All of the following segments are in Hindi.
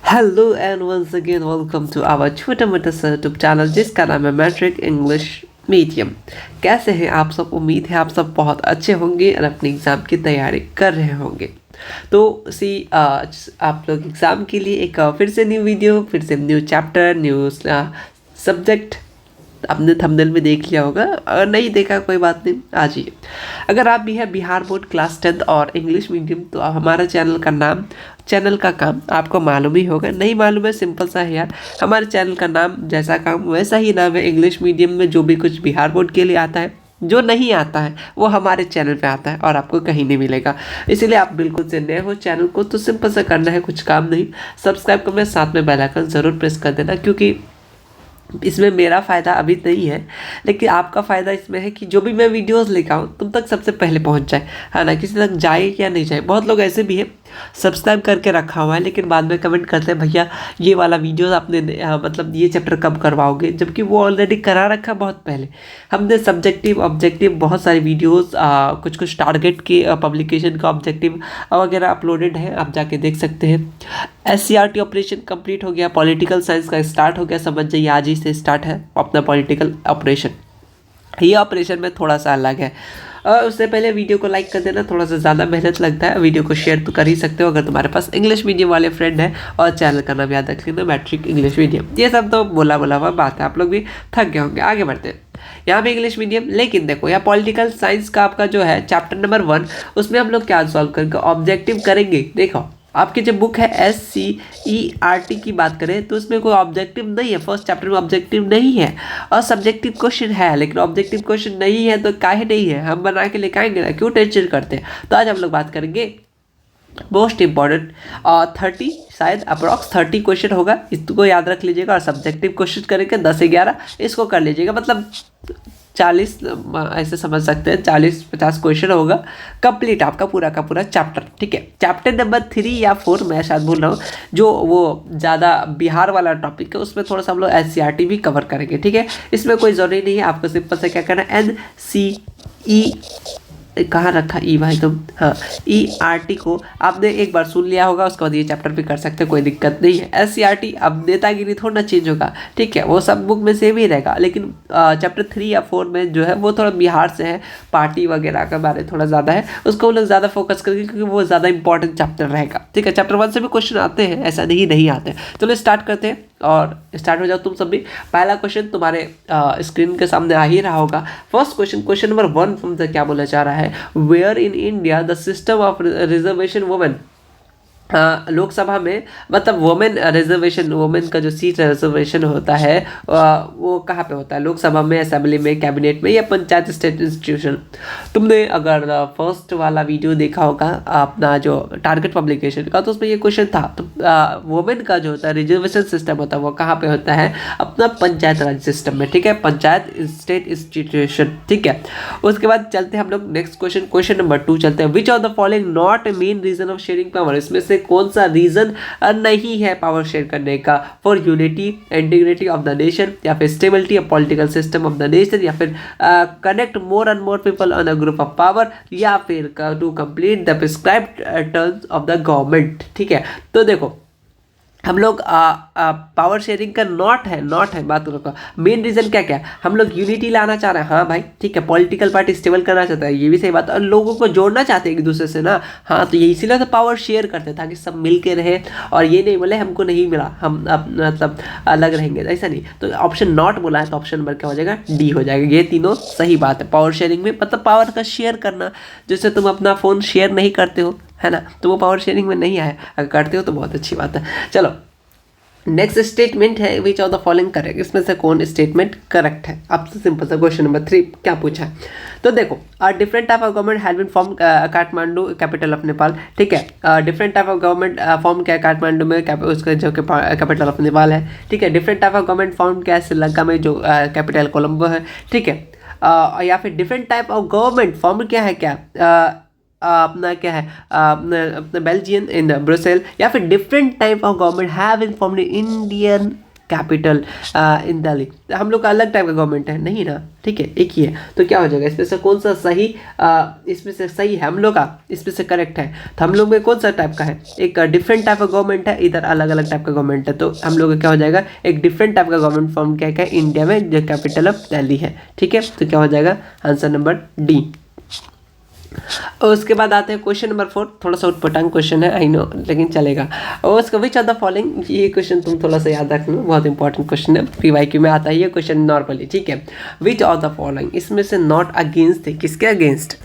Hello and once again welcome to our छोटा मोटा सा यूट्यूब चैनल जिसका नाम है मैट्रिक इंग्लिश मीडियम। कैसे हैं आप सब? उम्मीद है आप सब बहुत अच्छे होंगे और अपने एग्ज़ाम की तैयारी कर रहे होंगे। तो आज आप लोग एग्ज़ाम के लिए एक फिर से न्यू वीडियो, फिर से न्यू चैप्टर, न्यू सब्जेक्ट आपने थंबनेल में देख लिया होगा। अगर नहीं देखा कोई बात नहीं, आ जाइए। अगर आप भी हैं बिहार बोर्ड क्लास 10th और इंग्लिश मीडियम तो आप हमारा चैनल का काम आपको मालूम ही होगा। नहीं मालूम है, सिंपल सा है यार। हमारे चैनल का नाम जैसा काम वैसा ही नाम है। इंग्लिश मीडियम में जो भी कुछ बिहार बोर्ड के लिए आता है, जो नहीं आता है वो हमारे चैनल पे आता है और आपको कहीं नहीं मिलेगा। इसीलिए आप बिल्कुल से नए हो चैनल को तो सिंपल सा करना है, कुछ काम नहीं। सब्सक्राइब करना, साथ में बेल आइकन ज़रूर प्रेस कर देना, क्योंकि इसमें मेरा फ़ायदा अभी नहीं है, लेकिन आपका फ़ायदा इसमें है कि जो भी मैं वीडियोस लेकर आऊँ तुम तक सबसे पहले पहुँच जाए, है ना। किसी तक जाए या नहीं जाए। बहुत लोग ऐसे भी हैं सब्सक्राइब करके रखा हुआ है लेकिन बाद में कमेंट करते हैं भैया ये वाला वीडियोस आपने मतलब ये चैप्टर कब करवाओगे, जबकि वो ऑलरेडी करा रखा बहुत पहले। हमने सब्जेक्टिव ऑब्जेक्टिव बहुत सारी वीडियोस कुछ कुछ टारगेट के पब्लिकेशन का ऑब्जेक्टिव वगैरह अपलोडेड है, आप जाके देख सकते हैं। SCRT ऑपरेशन कंप्लीट हो गया, पॉलिटिकल साइंस का स्टार्ट हो गया, समझ जाइए आज ही से स्टार्ट है अपना पॉलिटिकल ऑपरेशन। ये ऑपरेशन में थोड़ा सा अलग है। उससे पहले वीडियो को लाइक कर देना, थोड़ा सा ज़्यादा मेहनत लगता है। वीडियो को शेयर तो कर ही सकते हो अगर तुम्हारे पास इंग्लिश मीडियम वाले फ्रेंड है, और चैनल का नाम याद रख लेना, मैट्रिक इंग्लिश मीडियम। ये सब तो बोला हुआ बात है, आप लोग भी थक गए होंगे। आगे बढ़ते हैं। यहाँ पे इंग्लिश मीडियम, लेकिन देखो यहाँ पॉलिटिकल साइंस का आपका जो है चैप्टर नंबर 1, उसमें हम लोग क्या सॉल्व करेंगे, ऑब्जेक्टिव करेंगे। देखो आपकी जो बुक है SCERT की बात करें तो उसमें कोई ऑब्जेक्टिव नहीं है, फर्स्ट चैप्टर में ऑब्जेक्टिव नहीं है। और सब्जेक्टिव क्वेश्चन है लेकिन ऑब्जेक्टिव क्वेश्चन नहीं है, तो काहे नहीं है, हम बना के लेके आएंगे ना, क्यों टेंशन करते हैं। तो आज हम लोग बात करेंगे मोस्ट इंपॉर्टेंट 30, शायद अप्रॉक्स 30 क्वेश्चन होगा, इसको याद रख लीजिएगा। और सब्जेक्टिव क्वेश्चन करेंगे 10 से 11, इसको कर लीजिएगा। मतलब 40 ऐसे समझ सकते हैं, 40-50 क्वेश्चन होगा कंप्लीट आपका पूरा का पूरा चैप्टर। ठीक है, चैप्टर नंबर 3 या 4 मैं शायद भूल रहा हूँ, जो वो ज़्यादा बिहार वाला टॉपिक है, उसमें थोड़ा सा हम लोग SCRT भी कवर करेंगे। ठीक है, इसमें कोई ज़रूरी नहीं है, आपको सिंपल से क्या करना है, NCE कहाँ रखा ई भाई तुम, हाँ ERT को आपने एक बार सुन लिया होगा, उसके बाद ये चैप्टर भी कर सकते हैं, कोई दिक्कत नहीं है। SCRT अब नेतागिरी थोड़ा ना चेंज होगा, ठीक है, वो सब बुक में सेम ही रहेगा, लेकिन चैप्टर 3 या 4 में जो है वो थोड़ा बिहार से है, पार्टी वगैरह का बारे थोड़ा ज़्यादा है, उसको हम लोग ज़्यादा फोकस करेंगे क्योंकि वो ज़्यादा इंपॉर्टेंट चैप्टर रहेगा। ठीक है, चैप्टर 1 से भी क्वेश्चन आते हैं, ऐसा नहीं आते हैं। चलो स्टार्ट करते हैं और स्टार्ट हो जाओ तुम सब भी। पहला क्वेश्चन तुम्हारे स्क्रीन के सामने आ ही रहा होगा। फर्स्ट क्वेश्चन नंबर 1 तुमसे क्या बोला जा रहा है, where in India the system of reservation women, Lok Sabha में मतलब वुमेन रिजर्वेशन, वुमेन का जो सीट रिजर्वेशन होता है वो कहाँ पे होता है, लोकसभा में, असेंबली में, कैबिनेट में, या पंचायत स्टेट इंस्टीट्यूशन। तुमने अगर फर्स्ट वाला वीडियो देखा होगा अपना जो टारगेट पब्लिकेशन का, तो उसमें ये क्वेश्चन था। तो वुमेन का जो होता है रिजर्वेशन सिस्टम होता है वो कहाँ पे होता है, अपना पंचायत राज सिस्टम में। ठीक है, पंचायत स्टेट इंस्टीट्यूशन। ठीक है, उसके बाद चलते हैं हम लोग नेक्स्ट क्वेश्चन नंबर 2 चलते हैं। Which of the following not main reason of sharing power, इसमें से कौन सा रीजन नहीं है पावर शेयर करने का, for unity integrity of the nation, या फिर stability of political system of the nation, या फिर connect more and more people on a group of power, या फिर to complete the prescribed terms of the government. ठीक है, तो देखो हम लोग पावर शेयरिंग का नॉट है बात करो। मेन रीजन क्या क्या, हम लोग यूनिटी लाना चाह रहे हैं, हाँ भाई ठीक है, पॉलिटिकल पार्टी स्टेबल करना चाहता है, ये भी सही बात है, और लोगों को जोड़ना चाहते हैं एक दूसरे से ना, हाँ तो ये इसीलिए तो पावर शेयर करते ताकि सब मिल के रहे, और ये नहीं बोले हमको नहीं मिला हम मतलब अलग रहेंगे, ऐसा नहीं। तो ऑप्शन नॉट बोला है तो ऑप्शन नंबर क्या हो जाएगा, डी हो जाएगा। ये तीनों सही बात है। पावर शेयरिंग में मतलब पावर का शेयर करना, जैसे तुम अपना फ़ोन शेयर नहीं करते हो, है ना, तो वो पावर शेयरिंग में नहीं आया। अगर करते हो तो बहुत अच्छी बात है। चलो नेक्स्ट स्टेटमेंट है, which of the following correct, इसमें से कौन स्टेटमेंट करेक्ट है। आपसे सिंपल सा क्वेश्चन नंबर 3 क्या पूछा है, तो देखो different type of government had been form, Kathmandu capital of Nepal. ठीक है, different type of government form क्या है काठमांडू में, उसका जो कैपिटल ऑफ नेपाल है। ठीक है, different type of government form क्या है श्रीलंका में, जो कैपिटल कोलंबो है। ठीक है, या फिर different type of government form क्या है, क्या अपना क्या है, अपना बेल्जियन इन ब्रुसेल, या फिर different type of government have been formed in Indian capital in Delhi. हम लोग का अलग टाइप का गवर्नमेंट है नहीं ना, ठीक है, एक ही है। तो क्या हो जाएगा इसमें से कौन सा सही, इसमें से सही है हम लोग का, इसमें से करेक्ट है। तो हम लोग में कौन सा टाइप का है, एक डिफरेंट टाइप का गवर्नमेंट है, इधर अलग अलग टाइप का गवर्नमेंट है। तो हम लोग का क्या हो जाएगा, एक डिफरेंट टाइप का गवर्नमेंट फॉर्म क्या है इंडिया में, जो कैपिटल ऑफ दिल्ली है, ठीक है। तो क्या हो जाएगा आंसर नंबर डी। और उसके बाद आते हैं क्वेश्चन नंबर 4। थोड़ा सा उटपटांग क्वेश्चन है आई नो, लेकिन चलेगा। और उसका विच ऑफ द फॉलोइंग, ये क्वेश्चन तुम थोड़ा सा याद रखना, बहुत इंपॉर्टेंट क्वेश्चन है, PYQ में आता है ये क्वेश्चन नॉर्मली, ठीक है। विच ऑफ द फॉलोइंग, इसमें से नॉट अगेंस्ट है, किसके अगेंस्ट,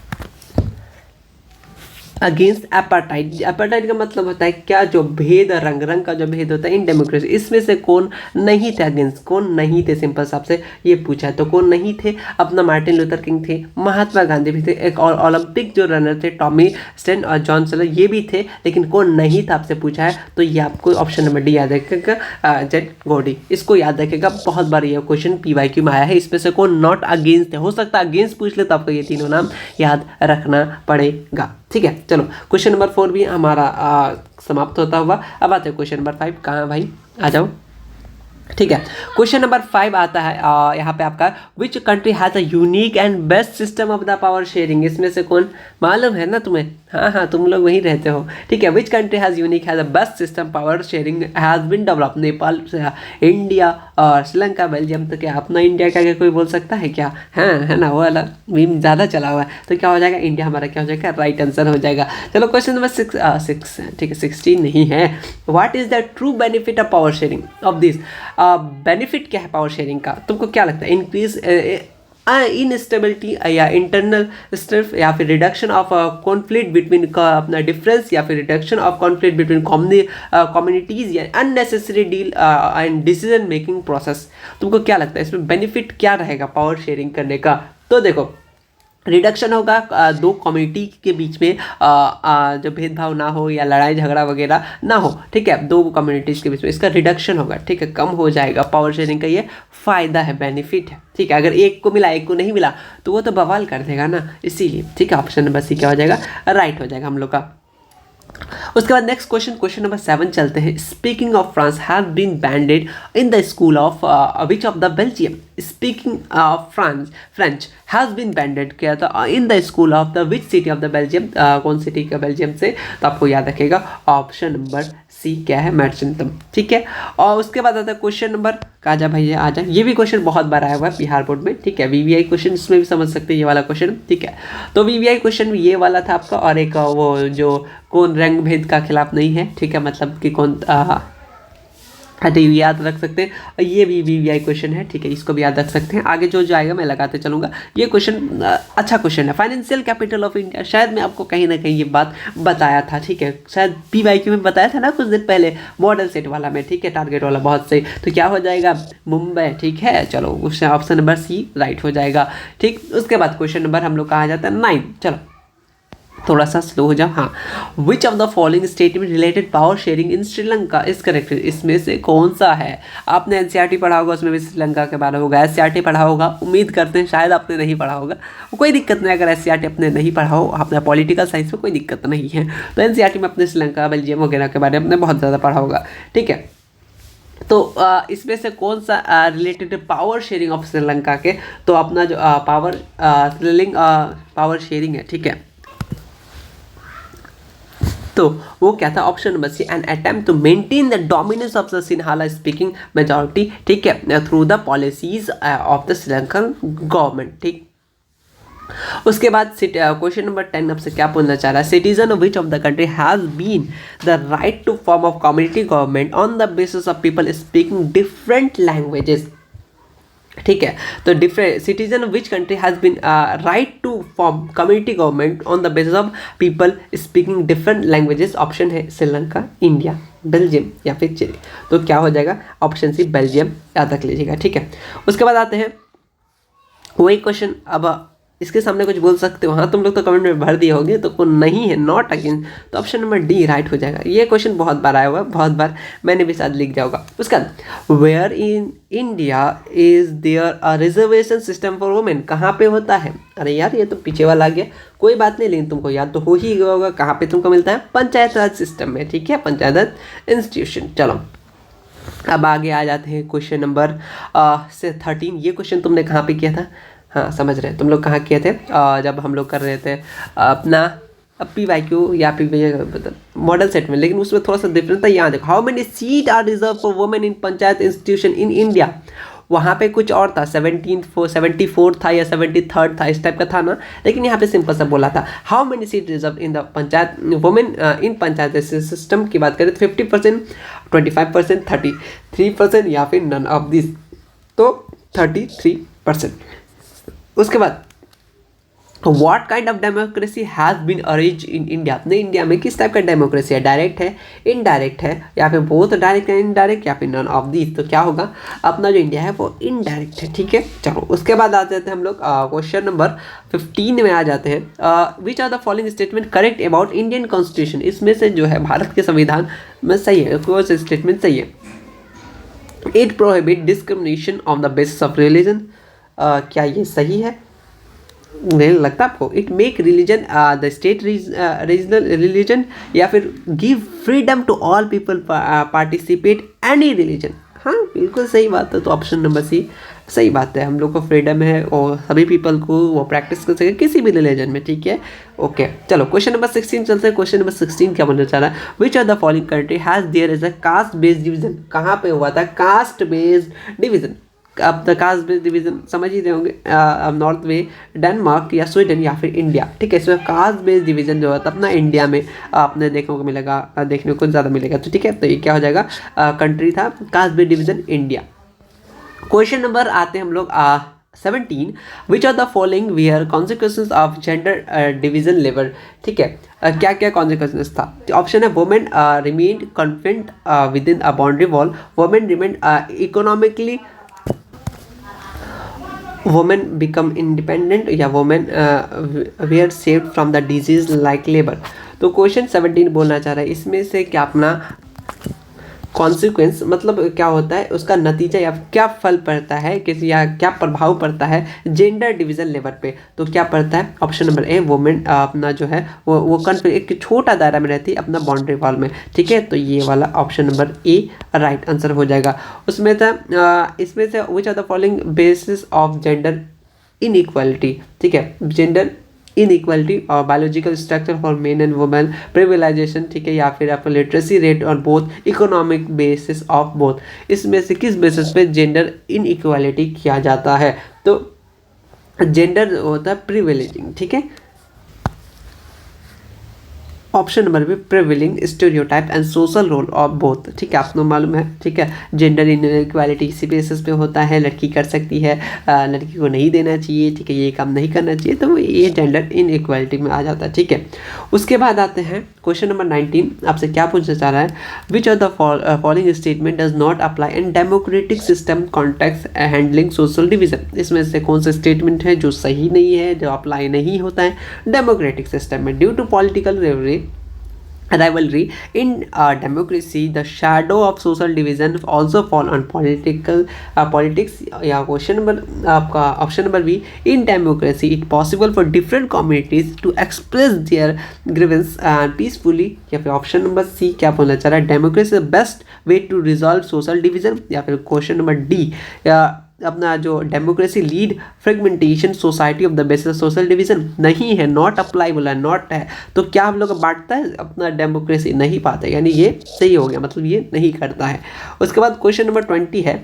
अगेंस्ट एपार्टाइड। एपार्टाइड का मतलब होता है क्या, जो भेद, रंग रंग का जो भेद होता है इन डेमोक्रेसी, इसमें से कौन नहीं थे अगेंस्ट, कौन नहीं थे, सिंपल साहब से ये पूछा है। तो कौन नहीं थे, अपना मार्टिन लूथर किंग थे, महात्मा गांधी भी थे, एक और ओलंपिक जो रनर थे टॉमी स्टेन और जॉन सेलर, ये भी थे, लेकिन कौन नहीं था आपसे पूछा है। तो ये आपको ऑप्शन नंबर डी याद रखेगा, जेड गोडी, इसको याद रखेगा, बहुत बार ये क्वेश्चन PYQ में आया है। इसमें से कौन नॉट अगेंस्ट है, हो सकता है अगेंस्ट पूछ ले तो आपको ये तीनों नाम याद रखना पड़ेगा, ठीक है। चलो क्वेश्चन नंबर 4 भी हमारा समाप्त होता हुआ। अब आते हैं क्वेश्चन नंबर 5। कहाँ भाई, आ जाओ, ठीक है। क्वेश्चन नंबर 5 आता है यहाँ पे आपका, विच country has a unique and best system of the power sharing. इसमें से कौन, मालूम है ना तुम्हें, हाँ तुम लोग वहीं रहते हो, ठीक है। विच country has unique has a best system power sharing has been develop, Nepal, India और श्रीलंका, बेल्जियम। तो क्या अपना इंडिया का कोई बोल सकता है क्या, है ना, वो वाला मीम ज़्यादा चला हुआ है। तो क्या हो जाएगा, इंडिया हमारा क्या हो जाएगा, राइट आंसर हो जाएगा। चलो क्वेश्चन नंबर 6, ठीक है, 16 नहीं है। What is the true benefit of power sharing of this, benefit क्या है पावर शेयरिंग का, तुमको क्या लगता है, इंक्रीज इनस्टेबिलिटी या इंटरनल स्ट्रेस, या फिर रिडक्शन ऑफ कॉन्फ्लिक्ट बिटवीन अपना डिफरेंस, या फिर reduction of conflict between communities, या unnecessary deal and decision making process. तुमको क्या लगता है इसमें बेनिफिट क्या रहेगा पावर शेयरिंग करने का। तो देखो रिडक्शन होगा, दो कम्युनिटी के बीच में जो भेदभाव ना हो या लड़ाई झगड़ा वगैरह ना हो, ठीक है, दो कम्युनिटीज़ के बीच में इसका रिडक्शन होगा, ठीक है, कम हो जाएगा। पावर शेयरिंग का ये फ़ायदा है, बेनिफिट है, ठीक है। अगर एक को मिला एक को नहीं मिला तो वो तो बवाल कर देगा ना, इसीलिए, ठीक है। ऑप्शन नंबर सी क्या हो जाएगा, राइट हो जाएगा हम लोग का। उसके बाद नेक्स्ट क्वेश्चन नंबर 7 चलते हैं। Speaking of France have been banned in the school of which of the Belgium. Speaking of French has been banned किया था in the school of the which city of the Belgium, कौन सिटी का बेल्जियम से, तो आपको याद रखेगा ऑप्शन नंबर सी क्या है, मैडसेंटम, ठीक है। और उसके बाद आता है क्वेश्चन नंबर, काजा भैया आ जाए, ये भी क्वेश्चन बहुत बार आया हुआ है बिहार बोर्ड में, ठीक है। VVI क्वेश्चन इसमें भी समझ सकते हैं ये वाला क्वेश्चन, ठीक है। तो VVI क्वेश्चन ये वाला था आपका, और एक वो जो कौन रंग भेद का खिलाफ नहीं है, ठीक है, मतलब कि कौन, तो ये याद रख सकते हैं, ये भी VVI क्वेश्चन है, ठीक है, इसको भी याद रख सकते हैं। आगे जो आएगा मैं लगाते चलूँगा। ये क्वेश्चन अच्छा क्वेश्चन है। फाइनेंशियल कैपिटल ऑफ इंडिया, शायद मैं आपको कहीं ना कहीं ये बात बताया था, ठीक है, शायद PYQ में बताया था ना कुछ दिन पहले, मॉडल सेट वाला में, ठीक है, टारगेट वाला, बहुत सही। तो क्या हो जाएगा, मुंबई, ठीक है। चलो उससे ऑप्शन नंबर सी राइट हो जाएगा, ठीक। उसके बाद क्वेश्चन नंबर हम लोग कहा जाता है 9। चलो थोड़ा सा स्लो हो जाओ, हाँ। विच of the following statement related power sharing in Sri Lanka is correct, इसमें से कौन सा है। आपने NCERT पढ़ा होगा, उसमें भी श्रीलंका के बारे में होगा। SCERT पढ़ा होगा, उम्मीद करते हैं, शायद आपने नहीं पढ़ा होगा, कोई दिक्कत नहीं। अगर SCERT आपने नहीं पढ़ा हो, आपने पॉलिटिकल साइंस में कोई दिक्कत नहीं है, तो NCERT में अपने श्रीलंका, बेल्जियम वगैरह के बारे में आपने बहुत ज़्यादा पढ़ा होगा, ठीक है। तो इसमें से कौन सा related power sharing of Sri Lanka के, तो अपना जो पावर शेयरिंग है, ठीक है, तो वो क्या था, option number C, an attempt to maintain the dominance of the Sinhala speaking majority, ठीक है, through the policies of the Sri Lankan government, ठीक। उसके बाद क्वेश्चन नंबर 10 आपसे क्या पूछना चाह रहा है, citizen of which of the country has been the right to form of community government on the basis of people speaking different languages, ठीक है। तो different citizen of which country has been right to form community government on the basis of people speaking different languages. Option है श्रीलंका, इंडिया, बेल्जियम या फिर चिली। तो क्या हो जाएगा, ऑप्शन सी बेल्जियम, याद रख लीजिएगा, ठीक है। उसके बाद आते हैं वही क्वेश्चन, अब इसके सामने कुछ बोल सकते हो, हाँ तुम लोग तो कमेंट में भर दिए होंगे, तो कौन नहीं है, नॉट अगेंस्ट, तो ऑप्शन नंबर डी राइट हो जाएगा। ये क्वेश्चन बहुत बार आया हुआ है, बहुत बार मैंने भी शायद लिख जाऊँगा। उसका where in India is there a reservation system for women, कहाँ पे होता है। अरे यार ये तो पीछे वाला आ गया, कोई बात नहीं, लेकिन तुमको याद तो हो ही गया होगा, कहाँ पे तुमको मिलता है, पंचायत राज सिस्टम में, ठीक है, पंचायत राज इंस्टीट्यूशन। चलो अब आगे आ जाते हैं क्वेश्चन नंबर से 13। ये क्वेश्चन तुमने कहाँ पे किया था? हाँ समझ रहे हैं तुम लोग कहाँ किए थे, जब हम लोग कर रहे थे अपना PYQ या मतलब मॉडल सेट में, लेकिन उसमें थोड़ा सा डिफरेंस था। यहाँ देखो, how many seat are reserve for women in panchayat institution in India. वहाँ पे कुछ और था, 74 था या 73 था, इस टाइप का था ना। लेकिन यहाँ पे सिंपल सा बोला था, how many seat reserve in the panchayat women in panchayat system की बात करें तो 50%, 25%, 33% या फिर नन ऑफ दिस, तो 33%। उसके बाद what kind of democracy has been arrange in India. अपने इंडिया में किस टाइप का डेमोक्रेसी है? डायरेक्ट है, इनडायरेक्ट है, या फिर बोथ डायरेक्ट है इनडायरेक्ट, या फिर नन ऑफ दिस। तो क्या होगा, अपना जो इंडिया है वो इनडायरेक्ट है। ठीक है, चलो उसके बाद आ जाते हैं हम लोग क्वेश्चन नंबर 15 में आ जाते हैं। Which are the following statement correct about Indian constitution. इसमें से जो है भारत के संविधान में सही है, कौन सा स्टेटमेंट सही है? It prohibit discrimination on the basis of religion. क्या ये सही है? नहीं लगता आपको? It make religion the state regional religion, या फिर give freedom to all people participate any religion. हाँ बिल्कुल सही बात है, तो ऑप्शन नंबर सी सही बात है। हम लोग को फ्रीडम है और सभी पीपल को वो प्रैक्टिस कर सके किसी भी रिलीजन में। ठीक है, ओके चलो क्वेश्चन नंबर 16 चलते हैं। क्वेश्चन नंबर 16 क्या बोलना चाह रहा है? Which are the following country has there is a caste based division. कहाँ पे हुआ था कास्ट बेस्ड डिवीजन? अब द कास्ट बेस्ड डिवीजन समझ ही रहे होंगे, नॉर्थ में डेनमार्क या स्वीडन या फिर इंडिया। ठीक है, इसमें कास्ट बेस्ड डिवीजन जो है अपना इंडिया में आपने देखने को मिलेगा, देखने को ज़्यादा मिलेगा। तो ठीक है, तो ये क्या हो जाएगा, कंट्री था caste based division India. Question number आते हैं हम लोग 17। Which are the following were consequences of gender division labour. ठीक है, क्या क्या कॉन्सिक्वेंसेज था? ऑप्शन है women remain confident within a boundary wall, women remain economically, women become independent, या women were saved from the disease like labour. तो क्वेश्चन 17 बोलना चाह रहा है इसमें से क्या अपना कॉन्सिक्वेंस मतलब क्या होता है, उसका नतीजा या क्या फल पड़ता है किसी, या क्या प्रभाव पड़ता है जेंडर डिवीजन लेवल पे। तो क्या पड़ता है? ऑप्शन नंबर ए वुमेन अपना जो है वो एक छोटा दायरा में रहती है अपना बाउंड्री वॉल में। ठीक है, तो ये वाला option number A right answer हो जाएगा। उसमें था इसमें से which are the following basis of gender inequality. ठीक है, जेंडर इनइक्वालिटी और biological structure for men and women, privilegization. ठीक है, या फिर आपका लिटरेसी रेट और both economic basis of both. इसमें से किस बेसिस पे जेंडर इनइक्वालिटी किया जाता है? तो जेंडर होता है प्रिविलेजिंग। ठीक है, option number B privileging stereotype and social role of both. ठीक है, आपको मालूम है। ठीक है, जेंडर इनइक्वालिटी इसी बेसिस पे होता है, लड़की कर सकती है, लड़की को नहीं देना चाहिए। ठीक है, ये काम नहीं करना चाहिए, तो ये जेंडर इनइक्वालिटी में आ जाता है। ठीक है, उसके बाद आते हैं क्वेश्चन नंबर 19। आपसे क्या पूछना चाह रहा है? Which of the following statement does not apply in democratic system context handling social division. इसमें से कौन सा स्टेटमेंट है जो सही नहीं है, जो अप्लाई नहीं होता है डेमोक्रेटिक सिस्टम में? Due to political rivalry in democracy, the shadow of social division also fall on politics। या क्वेश्चन नंबर आपका option number B, in democracy it possible for different communities to express their grievance peacefully। या फिर ऑप्शन नंबर सी क्या बोलना चाह रहा है, democracy the best way to resolve social division. या फिर क्वेश्चन नंबर डी, अपना जो democracy lead fragmentation society of the basis social division. नहीं है, नॉट अप्लाई बोला, नॉट है, तो क्या हम लोग बांटता है अपना डेमोक्रेसी? नहीं पाते, यानी ये सही हो गया, मतलब ये नहीं करता है। उसके बाद क्वेश्चन नंबर 20 है।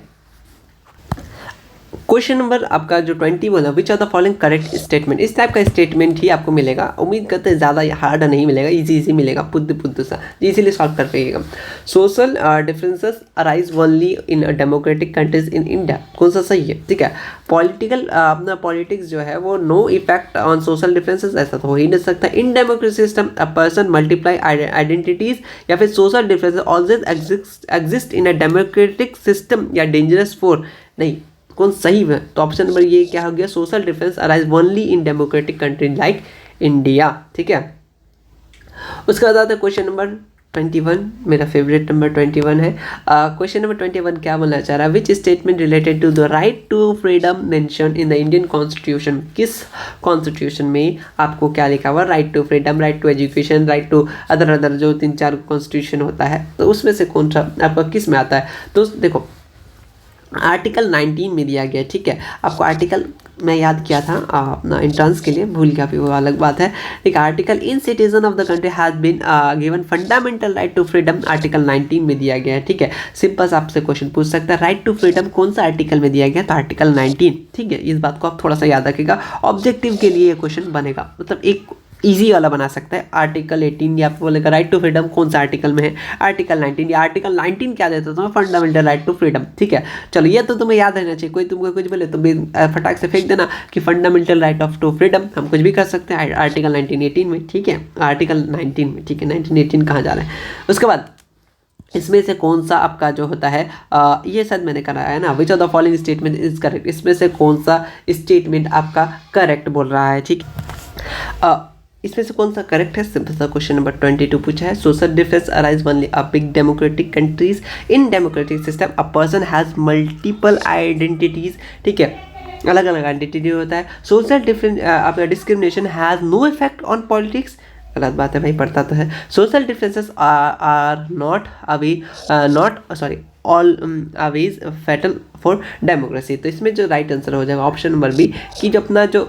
क्वेश्चन नंबर आपका जो 20 बोला, which are the following correct statement. इस टाइप का स्टेटमेंट ही आपको मिलेगा, उम्मीद करते हैं ज़्यादा हार्ड नहीं मिलेगा, इजी मिलेगा, पुद्ध सा, इजीली सॉल्व कर पाइएगा। Social differences arise only in democratic countries in India. कौन सा सही है? ठीक है, पॉलिटिकल अपना पॉलिटिक्स जो है वो no effect on social differences, ऐसा तो हो ही नहीं सकता। In democratic system a person multiply identities, या फिर social differences always exist in a democratic system, या डेंजरस फॉर। नहीं, कौन सही है? तो ऑप्शन नंबर ये क्या हो गया, social difference arise only in democratic country like India. ठीक है, उसके बाद आता है क्वेश्चन नंबर 21 मेरा फेवरेट नंबर 21 है। क्वेश्चन नंबर 21 क्या बोलना चाह रहा है, which statement related to the right to freedom mention in the Indian constitution, किस कॉन्स्टिट्यूशन में आपको क्या लिखा हुआ, right to freedom, right to education, right to other जो 3-4 कॉन्स्टिट्यूशन होता है, तो उसमें से कौन सा आपका किस में आता है। तो देखो आर्टिकल 19 में दिया गया, ठीक है। आपको आर्टिकल मैं याद किया था अपना एंट्रेंस के लिए, भूल गया फिर वो अलग बात है। एक article in citizen of the country has been given fundamental right to freedom, article 19 में दिया गया है, ठीक है। सिंपल आपसे क्वेश्चन पूछ सकता है, राइट टू फ्रीडम कौन सा आर्टिकल में दिया गया, तो आर्टिकल 19, ठीक है। इस बात को आप थोड़ा सा याद रखिएगा, ऑब्जेक्टिव के लिए ये क्वेश्चन बनेगा, मतलब एक इजी वाला बना सकता है। आर्टिकल 18 या आपको बोलेगा राइट टू फ्रीडम कौन सा आर्टिकल में है, आर्टिकल 19, या आर्टिकल 19 क्या देता है तुम्हें, फंडामेंटल राइट टू फ्रीडम, ठीक है। चलो ये तो तुम्हें याद रहना चाहिए, कोई तुमको कुछ बोले तो फटाक से फेंक देना कि fundamental right of to freedom, हम कुछ भी कर सकते हैं आर्टिकल 1918 में, ठीक है, आर्टिकल 19 में, ठीक है। 1918 कहाँ जा रहा है। उसके बाद इसमें से कौन सा आपका जो होता है ये शायद मैंने कराया है ना, विच of the following statement is correct, इसमें से कौन सा स्टेटमेंट आपका करेक्ट बोल रहा है, ठीक। इसमें से कौन सा करेक्ट है, सिंपल सा क्वेश्चन नंबर 22 पूछा है, social difference arise only a big democratic countries, in democratic system a person has multiple identities, ठीक है, अलग अलग आइडेंटिटी होता है। सोशल डिफरेंस आपका discrimination has no effect on politics, गलत बात है भाई, पढ़ता तो है। Social differences are not always fatal for democracy, तो इसमें जो राइट आंसर हो जाएगा ऑप्शन नंबर बी, कि जो अपना जो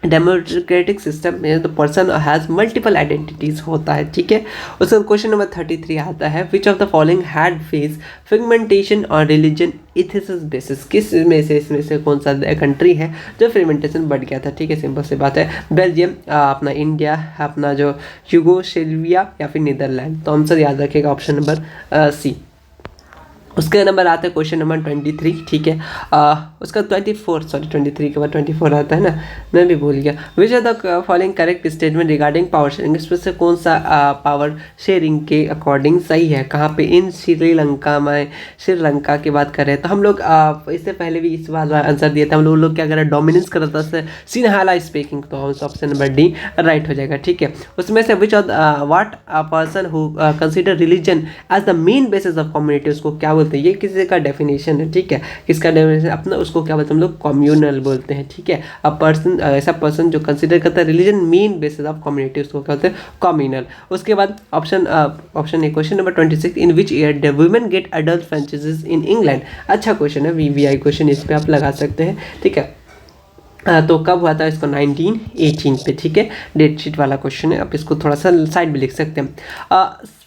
डेमोक्रेटिक सिस्टम में the person has multiple identities होता है, ठीक है। उसका क्वेश्चन नंबर 33 आता है, which of the following had face fragmentation और रिलीजन इथिसिस बेसिस, किस में से इसमें से कौन सा कंट्री है जो फिगमेंटेशन बढ़ गया था, ठीक है। सिंपल सी बात है, बेल्जियम, अपना इंडिया, अपना जो यूगोस्लाविया या फिर नीदरलैंड, तो आंसर याद रखिएगा ऑप्शन नंबर सी। उसके नंबर आता है क्वेश्चन नंबर 23, ठीक है। उसका 23 के बाद 24 आता है ना, मैं भी भूल गया। Which are the following correct statement regarding power sharing, इसमें से कौन सा पावर शेयरिंग के अकॉर्डिंग सही है, कहाँ पे, इन श्रीलंका की बात करें तो हम लोग इससे पहले भी इस बार आंसर दिया था, हम लोग क्या करें, डोमिनेंस कर रहा था सिन्हाला स्पीकिंग, तो ऑप्शन नंबर डी राइट हो जाएगा, ठीक है। उसमें से which of what a person who consider religion as the main basis of community, उसको क्या बोलते हैं, ये किसी का डेफिनेशन है, ठीक है। किसका डेफिनेशन अपना, उसको क्या बोलते हैं हम लोग, कम्युनल बोलते हैं, ठीक है। अ पर्सन, ऐसा पर्सन जो कंसिडर करता है religion main basis of community, उसको क्या बोलते हैं, कम्युनल। उसके बाद option A question number 26, in which year the women get adult franchises in England, अच्छा क्वेश्चन है, वीवीआई क्वेश्चन, इस पर आप लगा सकते हैं, ठीक है। तो कब हुआ था इसको, 1918 पे, ठीक है। डेट शीट वाला क्वेश्चन है, आप इसको थोड़ा सा साइड में लिख सकते हैं।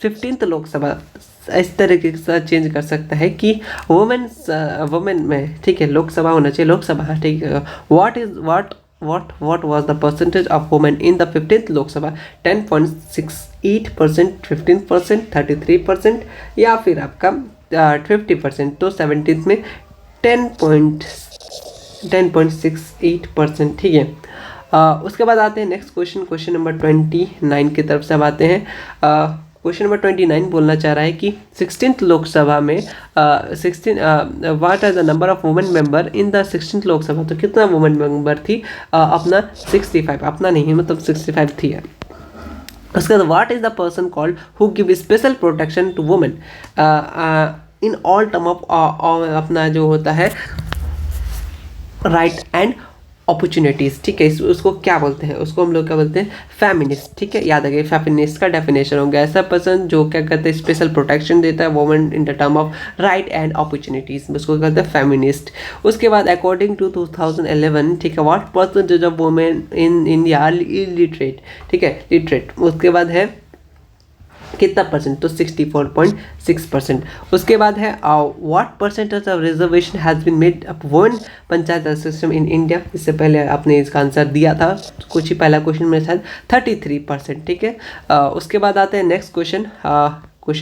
15th लोकसभा इस तरीके से चेंज कर सकता है कि वुमेन में, ठीक है, लोकसभा होना चाहिए, लोकसभा, ठीक है। what was the percentage of women in the 15th Lok Sabha, 10.68%, 15%, 33% या फिर आपका 50%, तो 17th में 10.68%, ठीक है। उसके बाद आते हैं नेक्स्ट क्वेश्चन नंबर 29 की तरफ से अब आते हैं। क्वेश्चन नंबर 29 बोलना चाह रहा है कि 16th लोकसभा में what are the number of women member in the 16th Lok Sabha, तो कितना वुमेन मेंबर थी, अपना 65, अपना नहीं मतलब 65 थी है। उसके बाद what is the person called who give special protection to women in all term of अपना जो होता है राइट एंड अपॉर्चुनिटीज़, ठीक है। उसको क्या बोलते हैं, उसको हम लोग क्या बोलते हैं, फेमिनिस्ट, ठीक है। याद रखिए फेमिनिस्ट का डेफिनेशन हो गया ऐसा पर्सन जो क्या कहते हैं, स्पेशल प्रोटेक्शन देता है women in the term of right and opportunities, उसको कहते हैं फेमिनिस्ट। उसके बाद अकॉर्डिंग टू 2011, ठीक है, what percentage of women in India illiterate, ठीक है, लिटरेट। उसके बाद है कितना परसेंट, तो 64.6%। उसके बाद है what percentage of reservation has been made up women panchayat system in India, इससे पहले आपने इसका आंसर दिया था कुछ ही पहला क्वेश्चन में शायद 33%, ठीक है। उसके बाद आते हैं नेक्स्ट क्वेश्चन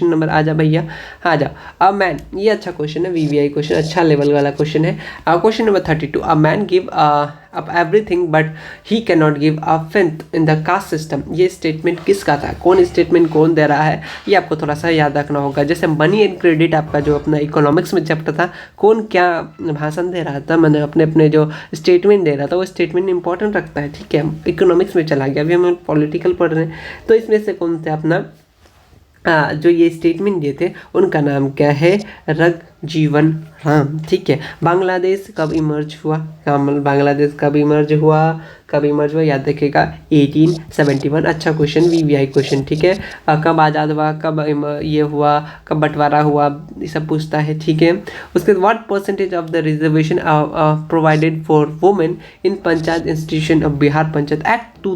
नंबर, आ जा भैया, आ जा। अ मैन, ये अच्छा क्वेश्चन है, वीवीआई क्वेश्चन, अच्छा लेवल वाला क्वेश्चन है। Question number 32, a man give up everything but he can not give a faith in the caste system, ये स्टेटमेंट किसका था, कौन स्टेटमेंट कौन दे रहा है, ये आपको थोड़ा सा याद रखना होगा। जैसे मनी एंड क्रेडिट आपका जो अपना इकोनॉमिक्स में चैप्टर था, कौन क्या भाषण दे रहा था, मैंने अपने जो स्टेटमेंट दे रहा था वो स्टेटमेंट इंपॉर्टेंट रखता है, ठीक है। इकोनॉमिक्स में चला गया, अभी हम पॉलिटिकल पढ़ रहे हैं, तो इसमें से कौन सा अपना जो ये स्टेटमेंट दिए थे उनका नाम क्या है, रगजीवन राम। ठीक है। बांग्लादेश कब इमर्ज हुआ, बांग्लादेश कब इमर्ज हुआ, याद रखिएगा 1871। अच्छा क्वेश्चन, वीवीआई क्वेश्चन। ठीक है। कब आज़ाद हुआ, कब ये हुआ, कब बंटवारा हुआ, ये सब पूछता है। ठीक है। उसके बाद what percentage of the reservation provided for women in panchayat institution of Bihar panchayat act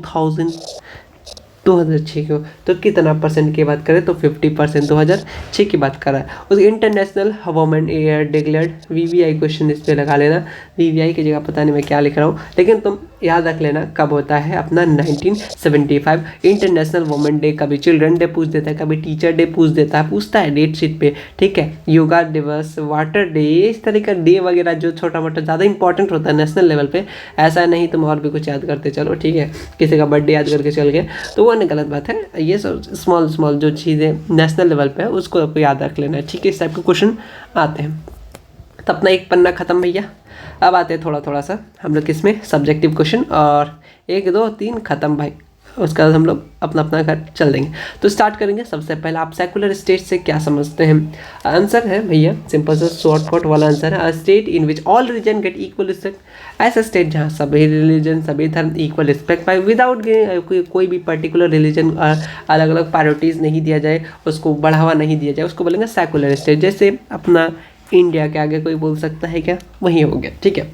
2006 को, तो कितना परसेंट की बात करें तो 50%, 2006 की बात कर रहा है। उसके international women year declared, VVI question इस पे लगा लेना, वीवीआई की जगह पता नहीं मैं क्या लिख रहा हूँ, लेकिन तुम याद रख लेना कब होता है अपना 1975 इंटरनेशनल वुमेन डे। कभी चिल्ड्रन डे पूछ देता है, कभी टीचर डे पूछता है डेट शीट पे। ठीक है। योगा दिवस, वाटर डे, इस तरह का डे वगैरह जो छोटा मोटा ज़्यादा इंपॉर्टेंट होता है नेशनल लेवल पे, ऐसा नहीं तुम और भी कुछ याद करते चलो। ठीक है। किसी का बर्थडे याद करके चल गए तो वो गलत बात है। ये सब स्मॉल जो चीज़ें नेशनल लेवल पे है उसको आपको याद रख लेना है। ठीक है। इस टाइप के क्वेश्चन आते हैं। तो अपना एक पन्ना खत्म भैया। अब आते हैं थोड़ा सा हम लोग किसमें, सब्जेक्टिव क्वेश्चन, और 1 2 3 खत्म भाई। उसके बाद हम लोग अपना अपना घर चल देंगे। तो स्टार्ट करेंगे। सबसे पहले आप सेकुलर स्टेट से क्या समझते हैं। आंसर है भैया सिंपल सा शॉर्टकट वाला आंसर है, state in which all religion get equal respect. ऐसा स्टेट जहाँ सभी रिलीजन, सभी धर्म इक्वल रिस्पेक्ट पाए विदाउट कोई भी पर्टिकुलर रिलीजन अलग अलग प्रायोरिटीज़ नहीं दिया जाए, उसको बढ़ावा नहीं दिया जाए, उसको बोलेंगे सेकुलर स्टेट। जैसे अपना इंडिया के आगे कोई बोल सकता है क्या, वही हो गया। ठीक है।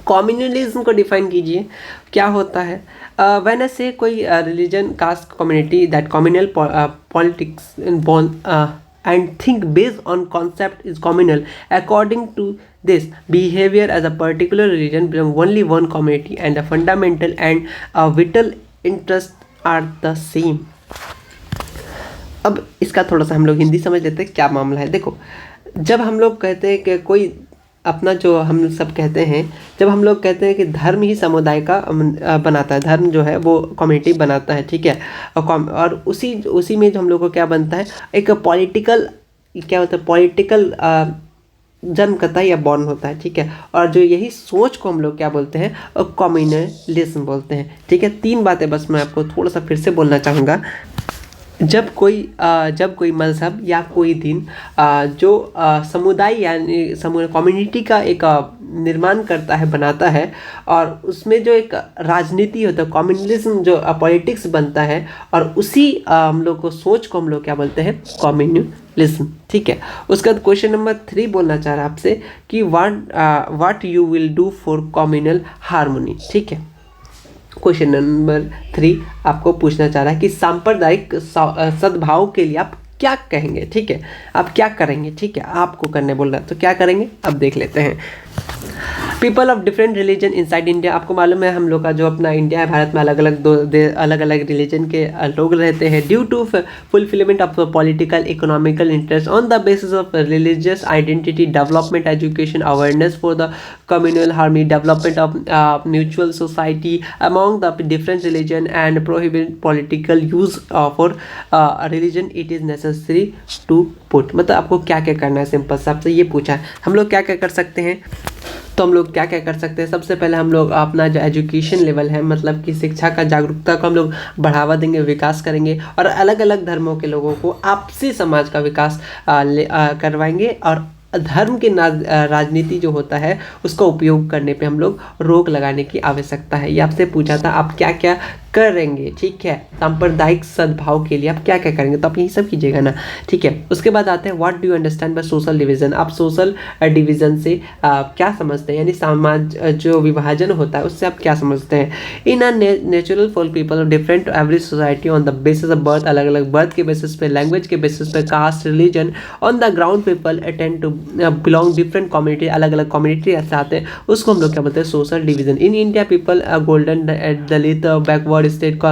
कॉम्युनलिज्म को डिफाइन कीजिए, क्या होता है। व्हेन से कोई religion, caste, community that communal politics born and think based on concept is communal. According to this behavior as a particular religion belong only one community and the fundamental and vital interests are the same. अब इसका थोड़ा सा हम लोग हिंदी समझ लेते हैं क्या मामला है। देखो, जब हम लोग कहते हैं कि कोई अपना, जो हम सब कहते हैं, जब हम लोग कहते हैं कि धर्म ही समुदाय का बनाता है, धर्म जो है वो कम्युनिटी बनाता है। ठीक है। और उसी में जो हम लोग को क्या बनता है, एक पॉलिटिकल, क्या होता है, पॉलिटिकल जन्म करता है या बॉर्न होता है। ठीक है। और जो यही सोच को हम लोग क्या बोलते हैं, कम्युनलिज्म बोलते हैं। ठीक है। 3 बातें बस मैं आपको थोड़ा सा फिर से बोलना चाहूँगा। जब कोई मज़हब या कोई दिन जो समुदाय यानी कम्युनिटी का एक निर्माण करता है, बनाता है, और उसमें जो एक राजनीति होता है, कम्युनलिज्म जो पॉलिटिक्स बनता है, और उसी हम लोग को सोच को हम लोग क्या बोलते हैं, कम्युनलिज्म। ठीक है। उसके बाद क्वेश्चन नंबर 3 बोलना चाह रहा आपसे कि what you will do for communal harmony. ठीक है। क्वेश्चन नंबर 3 आपको पूछना चाह रहा है कि सांप्रदायिक सद्भाव के लिए आप क्या कहेंगे। ठीक है। आप क्या करेंगे। ठीक है। आपको करने बोल रहा है तो क्या करेंगे, अब देख लेते हैं। People of different religion inside India, आपको मालूम है हम लोग का जो अपना इंडिया है, भारत में अलग अलग रिलीजन के लोग रहते हैं। Due to fulfilment of political economical interest on the basis of religious identity, development, education, awareness for the communal harmony, development of mutual society among the different religion and prohibit political use for religion, it is necessary to put. मतलब आपको क्या क्या करना है, सिंपल सा आपसे ये पूछा है। हम लोग क्या क्या कर सकते हैं, तो हम लोग क्या क्या कर सकते हैं। सबसे पहले हम लोग अपना जो एजुकेशन लेवल है, मतलब कि शिक्षा का, जागरूकता को हम लोग बढ़ावा देंगे, विकास करेंगे, और अलग अलग धर्मों के लोगों को आपसी समाज का विकास करवाएंगे, और धर्म के राजनीति जो होता है उसका उपयोग करने पे हम लोग रोक लगाने की आवश्यकता है। ये आपसे पूछा था आप क्या क्या करेंगे। ठीक है। सांप्रदायिक सद्भाव के लिए आप क्या क्या करेंगे, तो आप यही सब कीजिएगा ना। ठीक है। उसके बाद आते हैं what do you understand by social division. आप सोशल डिवीजन से क्या समझते हैं, यानी समाज जो विभाजन होता है उससे आप क्या समझते हैं। In a natural for people of different average society on the basis of birth, अलग अलग बर्थ के बेसिस पे, लैंग्वेज के बेसिस पे, caste, religion, on the ground people attend to belong different community, अलग अलग कम्युनिटी ऐसे आते हैं, उसको हम लोग क्या बोलते हैं, social division. In India people golden, Dalit, backward state का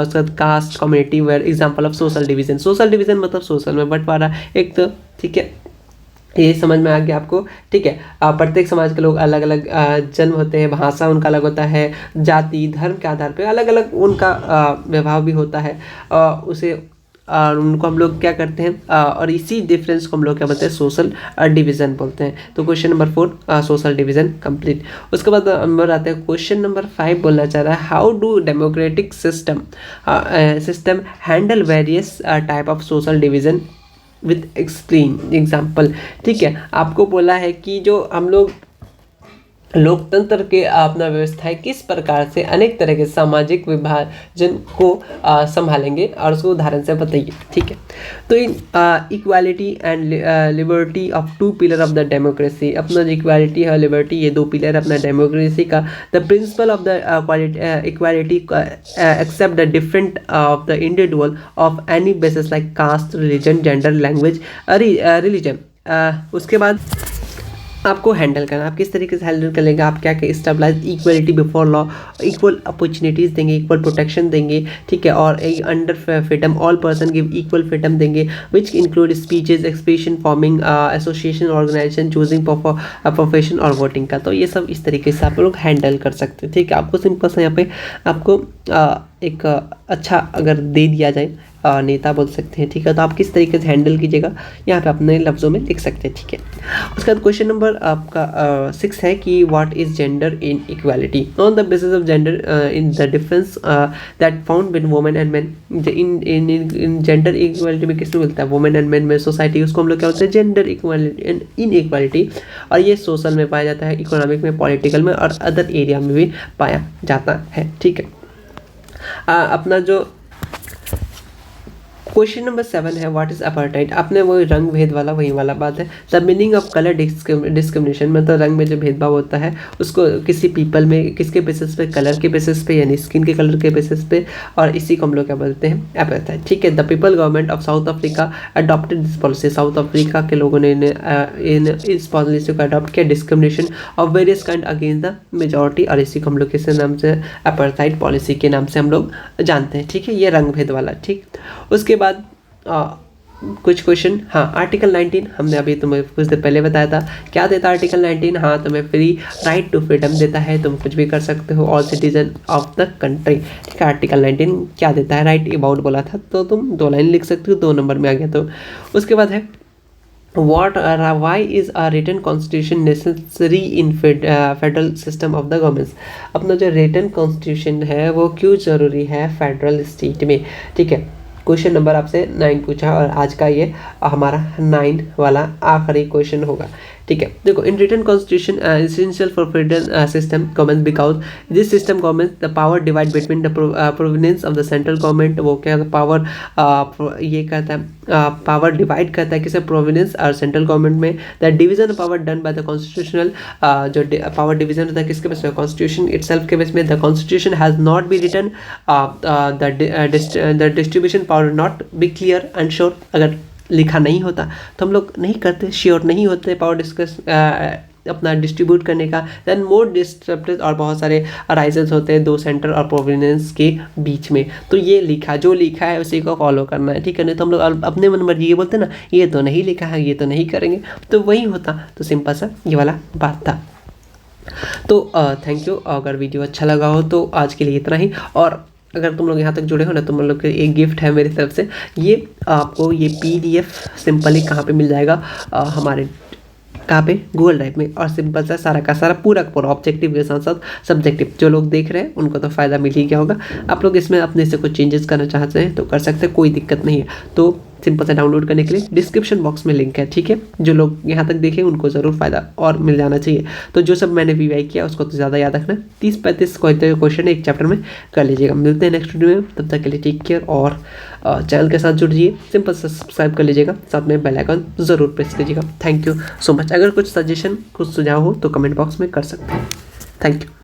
उसका caste, community where example of social division. Social division मतलब सोशल में बंटवारा एक तो। ठीक है। ये समझ में आ गया आपको। ठीक है। प्रत्येक समाज के लोग अलग अलग जन्म होते हैं, भाषा उनका अलग होता है, जाति धर्म के आधार पे अलग अलग उनका व्यवहार भी होता है, उसे और उनको हम लोग क्या करते हैं और इसी डिफरेंस को हम लोग क्या बोलते हैं, सोशल डिवीज़न बोलते हैं। तो question number 4 social division complete. उसके बाद नंबर आते हैं क्वेश्चन नंबर 5 बोलना चाह रहा है, how do democratic system handle various type of social division with extreme example. ठीक है, आपको बोला है कि जो हम लोग लोकतंत्र के अपना व्यवस्थाएं किस प्रकार से अनेक तरह के सामाजिक विभाजन को संभालेंगे और उसको उदाहरण से बताइए। ठीक है, तो in equality and liberty of two pillar of the democracy, अपना जो इक्वालिटी है लिबर्टी, ये दो पिलर अपना डेमोक्रेसी का, the principle of the equality accept the different of the individual of any basis like caste, religion, gender, language, religion. उसके बाद आपको हैंडल करना, आप किस तरीके से हैंडल कर लेंगे, आप क्या क्या stabilize equality before law, equal opportunities देंगे, इक्वल प्रोटेक्शन देंगे। ठीक है, और under freedom all person give equal freedom देंगे, which include speeches, expression, forming association, organisation, choosing profession और वोटिंग का। तो ये सब इस तरीके से आप लोग हैंडल कर सकते हैं। ठीक है, आपको सिंपल सा यहाँ पे आपको एक अच्छा अगर दे दिया जाए नेता बोल सकते हैं। ठीक है, तो आप किस तरीके से हैंडल कीजिएगा यहाँ पे अपने लफ्ज़ों में लिख सकते हैं। ठीक है, उसके बाद क्वेश्चन नंबर आपका 6 है कि what is gender inequality, on the basis of gender in the difference that found been women and men. इन जेंडर इक्वालिटी में किसमें मिलता है, वुमेन एंड मेन में सोसाइटी, उसको हम लोग क्या बोलते हैं, जेंडर इक्वालिटी इन इक्वालिटी। और ये सोशल में पाया जाता है, इकोनॉमिक में, पॉलिटिकल में और अदर एरिया में भी पाया जाता है। ठीक है, अपना जो क्वेश्चन नंबर 7 है, व्हाट इज अपार्टाइड। आपने वो रंग भेद वाला वही वाला बात है, the meaning of colour discrimination, मतलब रंग में जो भेदभाव होता है उसको किसी पीपल में किसके बेसिस पे, कलर के बेसिस पे, यानी स्किन के कलर के बेसिस पे, और इसी को हम लोग क्या बोलते हैं, अपार्टाइड। ठीक है, the people government of south Africa adopted this policy, south Africa के लोगों ने इस पॉलिसी को अडॉप्ट किया, discrimination of various kind against the majority, और इसी को हम लोग किस नाम से, अपार्टाइड पॉलिसी के नाम से हम लोग जानते हैं। ठीक है, ये रंग भेद वाला। ठीक, उसके बाद कुछ क्वेश्चन, हाँ आर्टिकल 19 हमने अभी तुम्हें कुछ देर पहले बताया था, क्या देता है आर्टिकल 19, हाँ तुम्हें फ्री राइट टू फ्रीडम देता है, तुम कुछ भी कर सकते हो, all citizen of the country. ठीक है, आर्टिकल 19 क्या देता है, राइट अबाउट बोला था, तो तुम 2 लाइन लिख सकते हो, 2 नंबर में आ गया। तो उसके बाद है why is a written constitution necessary in federal system of the governments। अपना जो written constitution है वो क्यों ज़रूरी है फेडरल स्टेट में। ठीक है, क्वेश्चन नंबर आपसे 9 पूछा और आज का ये हमारा 9 वाला आखिरी क्वेश्चन होगा। ठीक है, देखो, in written constitution essential for federal system government because this system government the power divide between the provinces of the central government, वो क्या पावर ये कहता है, पावर डिवाइड करता है किसे, प्रोविनेंस और सेंट्रल गवर्नमेंट में। The division of power done by the constitutional, जो पावर डिवीजन होता है किसके बेस में, कॉन्स्टिट्यूशन इटसेल्फ के बेस में। The constitution has not be written, the distribution power not be clear and sure, अगर लिखा नहीं होता तो हम लोग नहीं करते, श्योर नहीं होते पावर डिस्कस अपना डिस्ट्रीब्यूट करने का, देन मोर डिस्टर्बेंस और बहुत सारे अराइजेस होते हैं 2 सेंटर और प्रोविनेंस के बीच में। तो ये लिखा, जो लिखा है उसी को फॉलो करना है। ठीक है, नहीं तो हम लोग अपने मन मर्जी ये बोलते हैं ना, ये तो नहीं लिखा है, ये तो नहीं करेंगे, तो वही होता। तो सिंपल सा ये वाला बात था। तो थैंक यू, अगर वीडियो अच्छा लगा हो तो आज के लिए इतना ही। और अगर तुम लोग यहाँ तक जुड़े हो ना, तुम लोग के एक गिफ्ट है मेरी तरफ से, ये आपको ये PDF सिंपली कहाँ पे मिल जाएगा, हमारे कहाँ पे, गूगल ड्राइव में। और सिंपल सा सारा का सारा पूरा ऑब्जेक्टिव के साथ साथ सब्जेक्टिव, जो लोग देख रहे हैं उनको तो फ़ायदा मिल ही गया होगा। आप लोग इसमें अपने से कुछ चेंजेस करना चाहते हैं तो कर सकते हैं, कोई दिक्कत नहीं है। तो सिंपल से डाउनलोड करने के लिए डिस्क्रिप्शन बॉक्स में लिंक है। ठीक है, जो लोग यहाँ तक देखें उनको ज़रूर फ़ायदा और मिल जाना चाहिए। तो जो सब मैंने VY किया उसको तो ज़्यादा याद रखना, 30-35 क्वेश्चन एक चैप्टर में कर लीजिएगा। मिलते हैं नेक्स्ट वीडियो में, तब तक के लिए टेक केयर और चैनल के साथ जुड़िए, सिंपल से सब्सक्राइब कर लीजिएगा, साथ में बेल आइकन ज़रूर प्रेस कीजिएगा। Thank you so much. अगर कुछ सजेशन, कुछ सुझाव हो तो कमेंट बॉक्स में कर सकते हैं। Thank you.